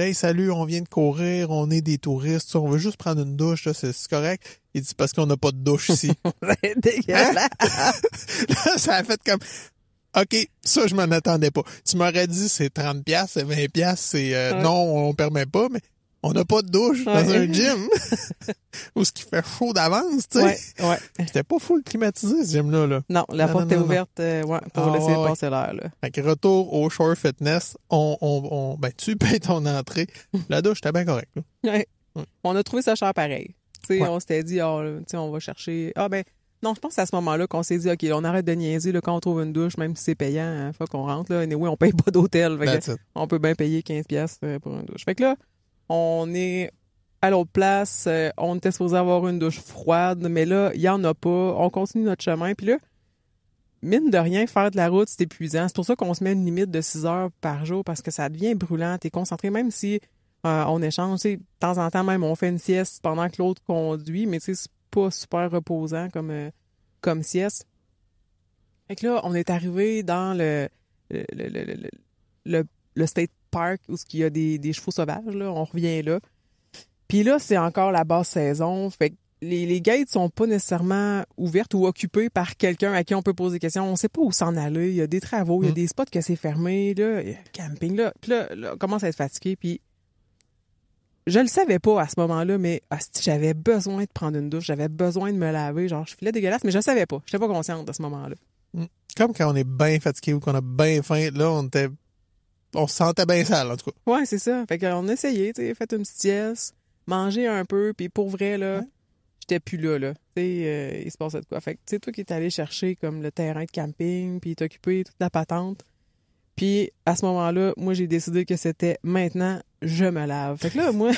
Hey, salut, on vient de courir, on est des touristes, on veut juste prendre une douche, là, c'est correct. Il dit, parce qu'on n'a pas de douche ici. C'est dégueulasse. Là, ça a fait comme, OK, ça, je m'en attendais pas. Tu m'aurais dit, c'est 30$, c'est 20$, c'est, non, on permet pas, mais on n'a pas de douche dans un gym. Où ce qui fait chaud d'avance, tu sais. Ouais. C'était pas full climatisé, ce gym-là, là. Non, la porte est ouverte, pour laisser passer l'air, là. Fait que retour au Shore Fitness, ben, tu payes ton entrée. La douche, t'es bien correct, là. Ouais. On a trouvé ça cher pareil. Tu sais, Ouais. on s'était dit, on va chercher. Non, je pense que c'est à ce moment-là qu'on s'est dit, OK, on arrête de niaiser là, quand on trouve une douche, même si c'est payant, hein, faut qu'on rentre. Là. Anyway, on paye pas d'hôtel. Fait que on peut bien payer 15$ pour une douche. Fait que là, on est à l'autre place. On était supposé avoir une douche froide, mais là, il y en a pas. On continue notre chemin. Puis là, mine de rien, faire de la route, c'est épuisant. C'est pour ça qu'on se met une limite de 6 heures par jour parce que ça devient brûlant. T'es concentré, même si on échange. De temps en temps, même, on fait une sieste pendant que l'autre conduit, mais c'est pas super reposant comme sieste. Fait que là, on est arrivé dans le State Park où il y a des chevaux sauvages. Là. On revient là. Puis là, c'est encore la basse saison. Fait que les gates sont pas nécessairement ouvertes ou occupées par quelqu'un à qui on peut poser des questions. On sait pas où s'en aller. Il y a des travaux, il y a des spots que c'est fermé. Là, il y a camping. Là. Puis là, on commence à être fatigué. Puis je le savais pas à ce moment-là, mais j'avais besoin de prendre une douche. J'avais besoin de me laver. Genre, je filais dégueulasse, mais je le savais pas. J'étais pas consciente de ce moment-là. Comme quand on est bien fatigué ou qu'on a bien faim, là, on se sentait bien sale, en tout cas. Ouais, c'est ça. Fait qu'on a essayé, tu sais, fait une petite sieste, mangé un peu, puis pour vrai, là, j'étais plus là. Tu sais, il se passait de quoi. Fait que, tu sais, toi qui es allé chercher comme le terrain de camping, puis t'occuper toute la patente. Puis, à ce moment-là, moi, j'ai décidé que c'était maintenant, je me lave. Fait que là, moi,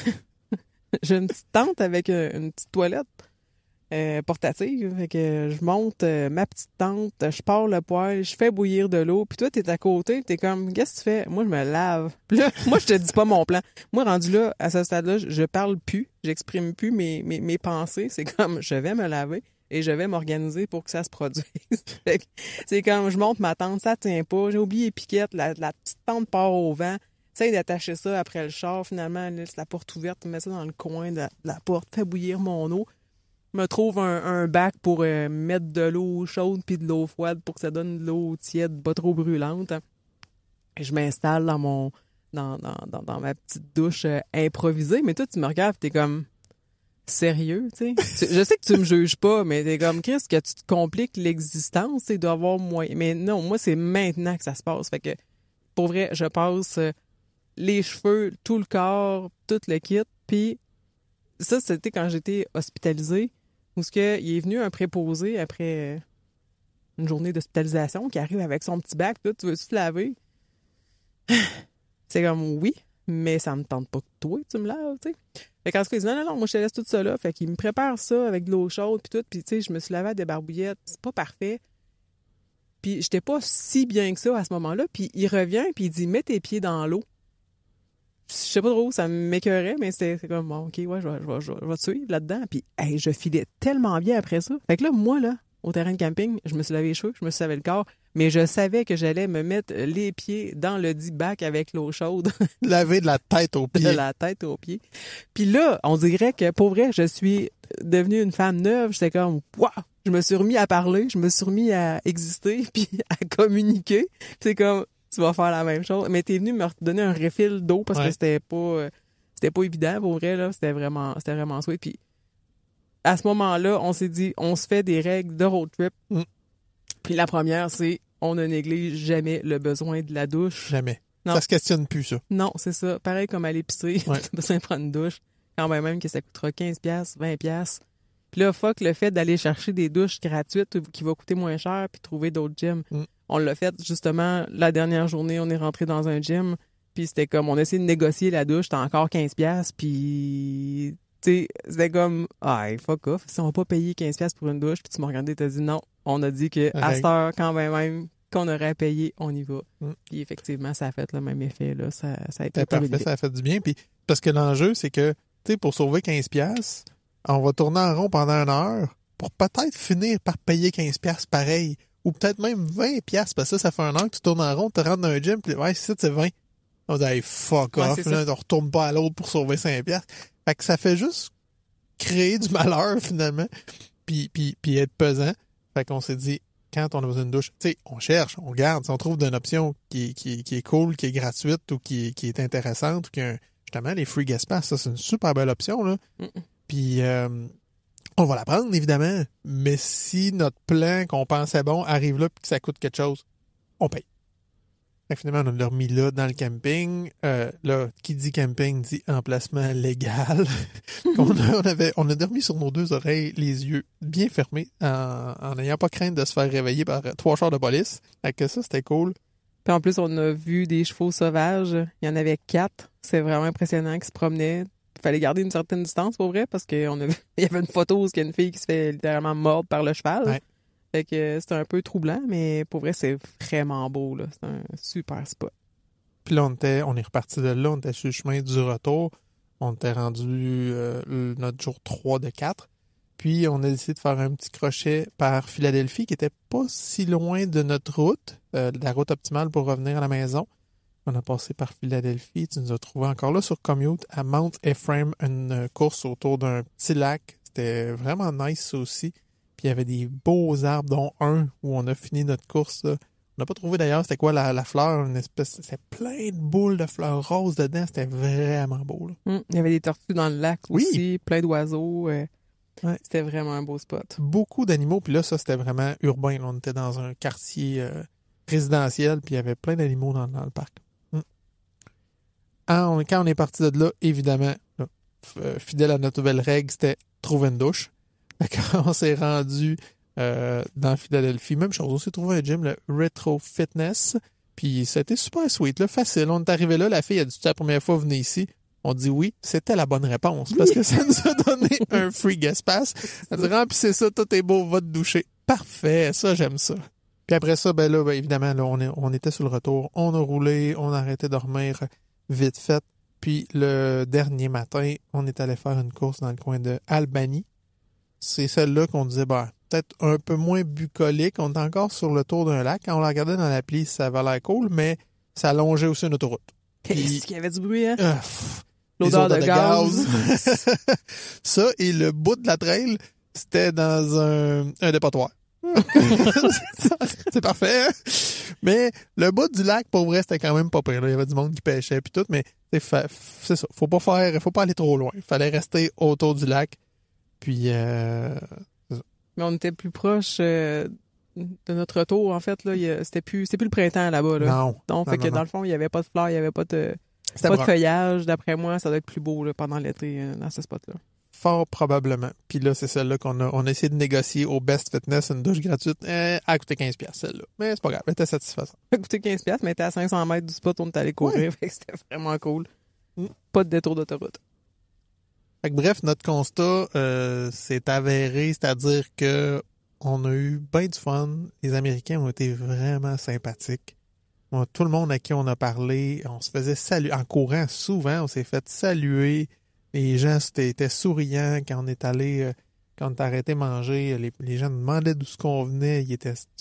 j'ai une petite tente avec une petite toilette portative. Fait que je monte ma petite tente, je pars le poêle, je fais bouillir de l'eau. Puis toi, t'es à côté, t'es comme, qu'est-ce que tu fais? Moi, je me lave. Puis là, moi, je te dis pas mon plan. Moi, rendu là, à ce stade-là, je parle plus, j'exprime plus mes pensées. C'est comme, je vais me laver. Et je vais m'organiser pour que ça se produise. C'est comme, je monte ma tente, ça tient pas. J'ai oublié les piquettes, la petite tente part au vent. J'essaie d'attacher ça après le char. Finalement, laisse la porte ouverte, mets ça dans le coin de la porte, fais bouillir mon eau. Me trouve un bac pour mettre de l'eau chaude puis de l'eau froide pour que ça donne de l'eau tiède, pas trop brûlante. Et je m'installe dans ma petite douche improvisée. Mais toi, tu me regardes, t'es comme... Sérieux, tu sais. Je sais que tu me juges pas, mais t'es comme, Chris, que tu te compliques l'existence, il doit y avoir moyen. Mais non, moi, c'est maintenant que ça se passe. Fait que, pour vrai, je passe les cheveux, tout le corps, tout le kit. Puis, ça, c'était quand j'étais hospitalisée, où il est venu un préposé après une journée d'hospitalisation qui arrive avec son petit bac. Là, tu veux-tu te laver? C'est comme, oui, mais ça me tente pas que toi, tu me laves, tu sais. Fait qu'en tout cas, il dit non, moi je te laisse tout ça là. Fait qu'il me prépare ça avec de l'eau chaude puis tout. Puis tu sais, je me suis lavé à des barbouillettes. C'est pas parfait. Puis j'étais pas si bien que ça à ce moment-là. Puis il revient puis il dit mets tes pieds dans l'eau. Je sais pas trop, ça m'écœurait, mais c'est comme bon, ok, ouais, je vais te suivre là-dedans. Puis hey, je filais tellement bien après ça. Fait que là, moi là, au terrain de camping, je me suis lavé les cheveux, je me suis lavé le corps, mais je savais que j'allais me mettre les pieds dans le dit bac avec l'eau chaude. Laver de la tête aux pieds. De la tête aux pieds. Puis là, on dirait que, pour vrai, je suis devenue une femme neuve. J'étais comme, waouh! Je me suis remis à parler, je me suis remis à exister, puis à communiquer. Puis c'est comme, tu vas faire la même chose. Mais t'es venu me redonner un refill d'eau parce que c'était pas évident, pour vrai, là. C'était vraiment sweet. Puis à ce moment-là, on s'est dit, on se fait des règles de road trip. Puis la première, c'est, on ne néglige jamais le besoin de la douche. Jamais. Non. Ça se questionne plus, ça. Non, c'est ça. Pareil comme à l'épicerie, t'as besoin de prendre une douche. Quand même que ça coûtera 15$, 20$. Puis là, fuck le fait d'aller chercher des douches gratuites qui va coûter moins cher puis trouver d'autres gyms. On l'a fait, justement, la dernière journée, on est rentré dans un gym puis c'était comme, on a essayé de négocier la douche, t'as encore 15$, puis... Tu sais, c'était comme, fuck off, si on va pas payer 15$ pour une douche, puis tu m'as regardé et t'as dit non, on a dit que à cette heure, quand même qu'on aurait payé, on y va. Puis effectivement, ça a fait le même effet, là. Ça a été parfait, ça a fait du bien. Puis, parce que l'enjeu, c'est que, tu sais, pour sauver 15$, on va tourner en rond pendant 1 heure pour peut-être finir par payer 15$ pareil. Ou peut-être même 20$, parce que ça fait 1 heure que tu tournes en rond, tu rentres dans un gym, puis ouais, c'est 20$. On dit, hey, fuck Ouais, off, c'est là, on retourne pas à l'autre pour sauver 5 piastres. Fait que ça fait juste créer du malheur, finalement, puis être pesant. Fait qu'on s'est dit, quand on a besoin d'une douche, tu sais, on cherche, on regarde, si on trouve d'une option qui est cool, qui est gratuite ou qui est intéressante, ou justement, les free guest pass, ça, c'est une super belle option, là. Puis, on va la prendre, évidemment, mais si notre plan qu'on pensait bon arrive là et que ça coûte quelque chose, on paye. Fait que finalement, on l'a remis là, dans le camping. Là, qui dit camping dit emplacement légal. on a dormi sur nos 2 oreilles, les yeux bien fermés, en n'ayant pas crainte de se faire réveiller par 3 chars de police. Fait que ça, c'était cool. Puis en plus, on a vu des chevaux sauvages. Il y en avait 4. C'est vraiment impressionnant qu'ils se promenaient. Il fallait garder une certaine distance, pour vrai, parce qu'il y avait une photo où il y a une fille qui se fait littéralement mordre par le cheval. Ouais. Fait que c'était un peu troublant, mais pour vrai, c'est vraiment beau, là. C'est un super spot. Puis là, on est reparti de là, on était sur le chemin du retour. On était rendu notre jour 3 de 4. Puis on a décidé de faire un petit crochet par Philadelphie, qui était pas si loin de notre route, la route optimale pour revenir à la maison. On a passé par Philadelphie. Tu nous as trouvé encore là sur Commute à Mount Ephraim, une course autour d'un petit lac. C'était vraiment nice, ça aussi. Puis il y avait des beaux arbres, dont un où on a fini notre course, là. On n'a pas trouvé d'ailleurs c'était quoi la fleur, une espèce. C'était plein de boules de fleurs roses dedans. C'était vraiment beau, là. Il y avait des tortues dans le lac Oui. aussi, plein d'oiseaux. Ouais. C'était vraiment un beau spot. Beaucoup d'animaux. Puis là, ça, c'était vraiment urbain. Là, on était dans un quartier résidentiel, puis il y avait plein d'animaux dans le parc. Quand on est parti de là, évidemment, là, fidèle à notre nouvelle règle, c'était trouver une douche. Quand on s'est rendu dans Philadelphie, même chose, on s'est trouvé un gym, le Retro Fitness, puis c'était super sweet, là, facile. On est arrivé là, la fille a dit, c'est la première fois que vous venez ici. On dit oui, c'était la bonne réponse, parce que ça nous a donné un free guest pass. Elle dit, remplissez ça, tout est beau, va te doucher. Parfait, ça, j'aime ça. Puis après ça, ben là, évidemment, là, on était sur le retour, on a roulé, on a arrêté de dormir vite fait. Puis le dernier matin, on est allé faire une course dans le coin de Albany. C'est celle-là qu'on disait, peut-être un peu moins bucolique. On est encore sur le tour d'un lac. Quand on la regardait dans l'appli, ça avait l'air cool, mais ça longeait aussi une autoroute. Qu'est-ce qu'il y avait du bruit, hein? L'odeur de gaz. Ça, et le bout de la trail, c'était dans un dépotoir. C'est parfait, hein? Mais le bout du lac, pour vrai, c'était quand même pas pire. Là. Il y avait du monde qui pêchait puis tout, mais c'est ça. Faut pas aller trop loin. Il fallait rester autour du lac. Puis, mais on était plus proche de notre retour, en fait. Là, c'était plus le printemps là-bas. Là. Non. Donc, Non, dans le fond, il n'y avait pas de fleurs, il n'y avait pas de feuillage. D'après moi, ça doit être plus beau là, pendant l'été dans ce spot-là. Fort probablement. Puis là, c'est celle-là qu'on a essayé de négocier au Best Fitness, une douche gratuite. Elle a coûté 15$, celle-là. Mais c'est pas grave, elle était satisfaisante. Elle a coûté 15$, mais elle était à 500 mètres du spot où on est allé courir. Fait que c'était vraiment cool. Pas de détour d'autoroute. Fait que bref, notre constat s'est avéré, c'est-à-dire que on a eu bien du fun. Les Américains ont été vraiment sympathiques. Tout le monde à qui on a parlé, on se faisait saluer. En courant, souvent, on s'est fait saluer. Les gens étaient souriants quand on est allé, quand on est arrêté manger. Les gens demandaient d'où ce qu'on venait.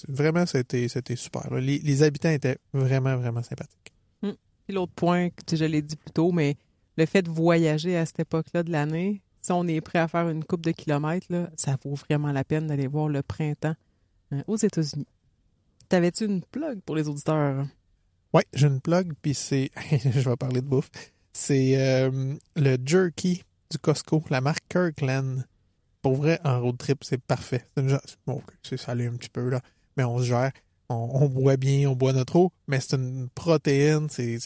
Vraiment, c'était super. Là. Les habitants étaient vraiment, vraiment sympathiques. Puis l'autre point, je l'ai dit plus tôt, mais le fait de voyager à cette époque-là de l'année, si on est prêt à faire une couple de kilomètres, là, ça vaut vraiment la peine d'aller voir le printemps aux États-Unis. T'avais-tu une plug pour les auditeurs? Oui, j'ai une plug, puis c'est... je vais parler de bouffe. C'est le jerky du Costco, la marque Kirkland. Pour vrai, en road trip, c'est parfait. C'est salé un petit peu, là, mais on se gère. On boit bien, on boit notre eau, mais c'est une protéine, c'est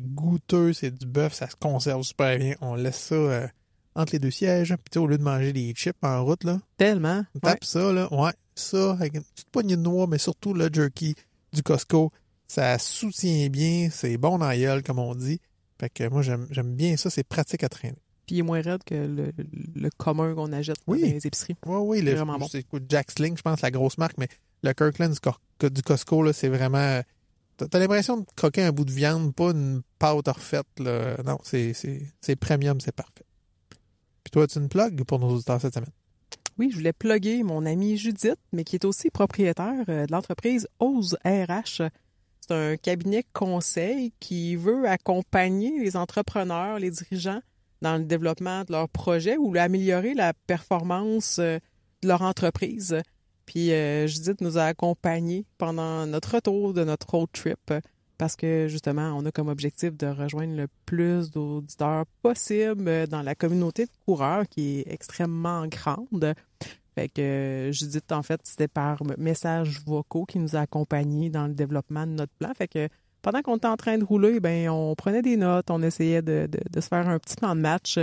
goûteux, c'est du bœuf, ça se conserve super bien. On laisse ça entre les deux sièges, puis au lieu de manger des chips en route, là. Tellement. On tape ça, là. Ouais, ça, avec une petite poignée de noix, mais surtout le jerky du Costco. Ça soutient bien, c'est bon dans la gueule, comme on dit. Fait que moi, j'aime bien ça, c'est pratique à traîner. Puis il est moins raide que le commun qu'on achète dans les épiceries. Oui, c'est vraiment bon. C'est Jack Sling, je pense, la grosse marque, mais le Kirkland du Costco, là, c'est vraiment... T'as l'impression de croquer un bout de viande, pas une pâte refaite, là. Non, c'est premium, c'est parfait. Puis toi, as-tu une plug pour nos auditeurs cette semaine? Oui, je voulais plugger mon amie Judith, mais qui est aussi propriétaire de l'entreprise Ose RH. C'est c'est un cabinet conseil qui veut accompagner les entrepreneurs, les dirigeants dans le développement de leur projet ou améliorer la performance de leur entreprise. Puis Judith nous a accompagnés pendant notre retour de notre road trip parce que justement, on a comme objectif de rejoindre le plus d'auditeurs possible dans la communauté de coureurs qui est extrêmement grande. Fait que Judith, en fait, c'était par messages vocaux qui nous a accompagnés dans le développement de notre plan. Fait que pendant qu'on était en train de rouler, ben on prenait des notes, on essayait de se faire un petit plan de match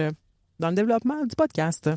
dans le développement du podcast.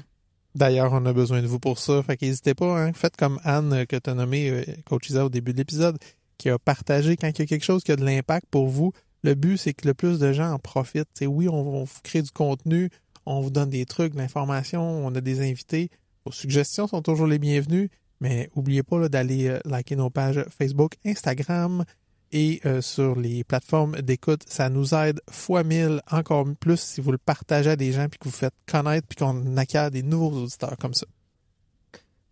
D'ailleurs, on a besoin de vous pour ça. Fait qu'hésitez pas, hein. Faites comme Anne que tu as nommée Coach Isa au début de l'épisode, qui a partagé quand il y a quelque chose qui a de l'impact pour vous. Le but, c'est que le plus de gens en profitent. T'sais, oui, on vous crée du contenu, on vous donne des trucs, de l'information, on a des invités. Vos suggestions sont toujours les bienvenues, mais n'oubliez pas là, d'aller liker nos pages Facebook, Instagram et sur les plateformes d'écoute. Ça nous aide fois 1000, encore plus si vous le partagez à des gens puis que vous faites connaître puis qu'on acquiert des nouveaux auditeurs comme ça.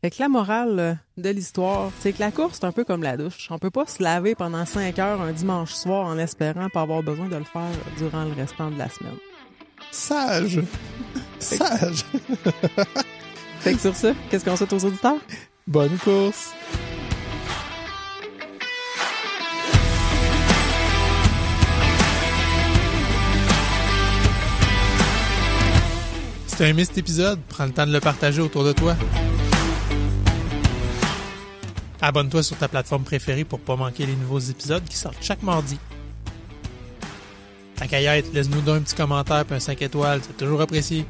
Fait que la morale de l'histoire, c'est que la course, c'est un peu comme la douche. On peut pas se laver pendant 5 heures un dimanche soir en espérant pas avoir besoin de le faire durant le restant de la semaine. Sage! Sage! Fait que sur ça, qu'est-ce qu'on souhaite aux auditeurs? Bonne course! Si tu as aimé cet épisode, prends le temps de le partager autour de toi. Abonne-toi sur ta plateforme préférée pour pas manquer les nouveaux épisodes qui sortent chaque mardi. Ta caillette, laisse-nous donc un petit commentaire et un 5 étoiles, c'est toujours apprécié.